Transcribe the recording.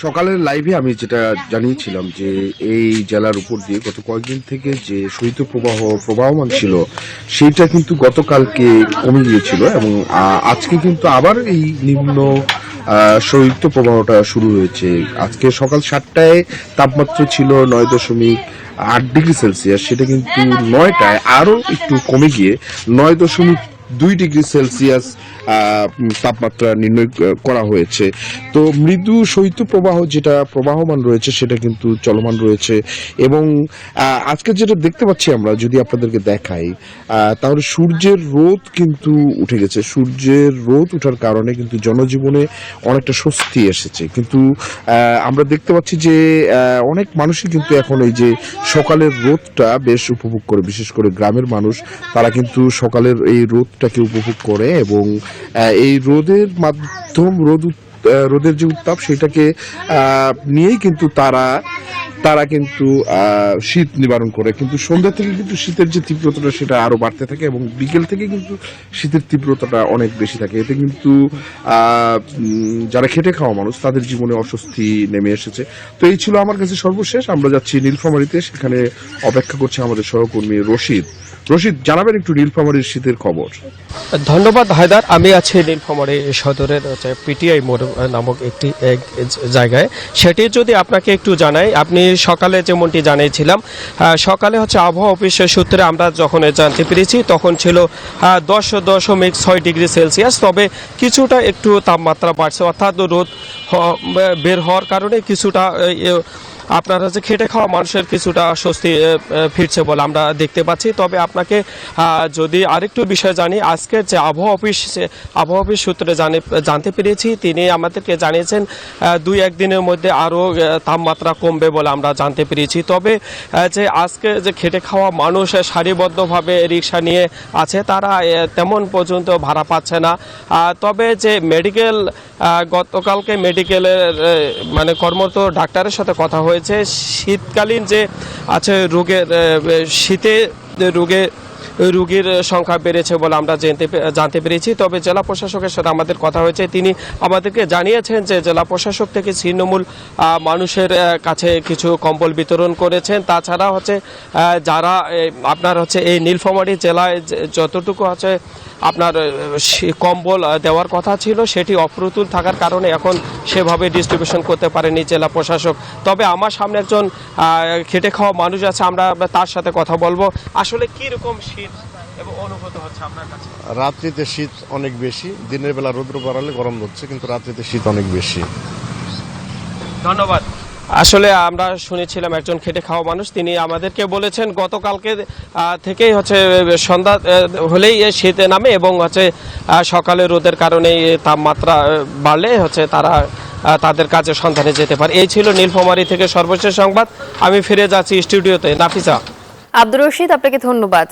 সকালের লাইভে আমি যেটা জানিয়েছিলাম যে এই জেলার উপর দিয়ে গত কয়েকদিন থেকে যে শৈত্যপ্রবাহ প্রবাহমান ছিল সেইটা কিন্তু গতকালকে কমে গিয়েছিল এবং আজকে কিন্তু আবার এই নিম্ন শৈত্যপ্রবাহটা শুরু হয়েছে। আজকে সকাল 7টায় তাপমাত্রা ছিল 9.8 ডিগ্রি সেলসিয়াস, সেটা কিন্তু 9টায় আরও একটু কমে গিয়ে 9.2 ডিগ্রি সেলসিয়াস তাপমাত্রা নির্ণয় করা হয়েছে। তো মৃদু শৈত্যপ্রবাহ যেটা প্রবাহমান রয়েছে সেটা কিন্তু চলমান রয়েছে এবং আজকে যেটা দেখতে পাচ্ছি আমরা যদি আপনাদেরকে দেখাই তাহলে সূর্যের রোদ কিন্তু উঠে গেছে। সূর্যের রোদ ওঠার কারণে কিন্তু জনজীবনে অনেকটা স্বস্তি এসেছে, কিন্তু আমরা দেখতে পাচ্ছি যে অনেক মানুষই কিন্তু এখন এই যে সকালের রোদটা বেশ উপভোগ করে, বিশেষ করে গ্রামের মানুষ তারা কিন্তু সকালের এই রোদটাকে উপভোগ করে এবং এই রোদের রোদের যে উত্তাপ সেটাকে নিয়েই কিন্তু তারা কিন্তু শীত নিবারণ করে। কিন্তু সন্ধ্যা থেকে কিন্তু শীতের যে তীব্রতাটা সেটা আরো বাড়তে থাকে এবং বিকেল থেকে কিন্তু শীতের তীব্রতাটা অনেক বেশি থাকে। এতে কিন্তু যারা খেটে খাওয়া মানুষ তাদের জীবনে অস্বস্তি নেমে এসেছে। তো এই ছিল আমার কাছে সর্বশেষ। আমরা যাচ্ছি নীলফামারীতে, সেখানে অপেক্ষা করছে আমাদের সহকর্মী রশিদ। জানাবেন একটু নীলফামারীর শীতের খবর। ধন্যবাদ হায়দার। আমি আছি নীলফামারী সদরের পিটিআই মোড় নামক একটি জায়গায়। সেটি যদি আপনাকে একটু জানাই, আপনি সকালে যেমনটি জানিয়েছিলাম, সকালে আবহাওয়া অফিসের সূত্রে আমরা যখন জানতে পেরেছি তখন ছিল 10.6 ডিগ্রি সেলসিয়াস। তবে কিছুটা একটু তাপমাত্রা বাড়ছে, অর্থাৎ রোদ বের হওয়ার কারণে কিছুটা আপনার খেটে খাওয়া মানুষের কিছুটা স্বস্তি ফিরছে বলে আমরা দেখতে পাচ্ছি। তবে আপনাকে যদি আরেকটু বিষয় জানি, আজকের যে আবহাওয়া অফিস সূত্রে জানতে পেরেছি, তিনি আমাদেরকে জানিয়েছেন 2-1 দিনের মধ্যে আরও তাপমাত্রা কমবে বলে আমরা জানতে পেরেছি। তবে যে আজকে যে খেটে খাওয়া মানুষ সারিবদ্ধভাবে রিক্সা নিয়ে আছে, তারা তেমন পর্যন্ত ভাড়া পাচ্ছে না। তবে যে গতকালকে মেডিকেলের মানে কর্মরত ডাক্তারের সাথে কথা হয়েছে, শীতকালীন যে আছে শীতে রোগীর সংখ্যা বেড়েছে বলে আমরা জানতে পেরেছি। তবে জেলা প্রশাসকের সাথে আমাদের কথা হয়েছে, তিনি আমাদেরকে জানিয়েছেন যে জেলা প্রশাসক থেকে ছিন্নমূল মানুষের কাছে কিছু কম্বল বিতরণ করেছেন। তাছাড়া যারা আপনার এই নীলফামারী জেলায় যতটুকু আপনার কম্বল দেওয়ার কথা ছিল সেটি অপ্রতুল থাকার কারণে এখন সেভাবে ডিস্ট্রিবিউশন করতে পারেনি জেলা প্রশাসক। তবে আমার সামনে একজন খেটে খাওয়া মানুষ আছে, আমরা তার সাথে কথা বলবো। আসলে কি রকম শীত এবং অনুভূত হচ্ছে আপনার কাছে? রাত্রিতে শীত অনেক বেশি, দিনের বেলা রৌদ্র বাড়ালে গরম হচ্ছে, কিন্তু রাত্রিতে শীত অনেক বেশি। ধন্যবাদ। আসলে আমরা শুনেছিলাম একজন খেটে খাওয়া মানুষ, তিনি আমাদেরকে বলেছেন গতকালকে থেকেই সন্ধ্যা হলেই শীতে নামে এবং সকালে রোদের কারণে তাপমাত্রা বাড়লে তারা তাদের কাজের সন্ধানে যেতে পারে। এই ছিল নীলফামারী থেকে সর্বশেষ সংবাদ। আমি ফিরে যাচ্ছি স্টুডিওতে। নাফিসা। আব্দুর রশিদ, আপনাকে ধন্যবাদ।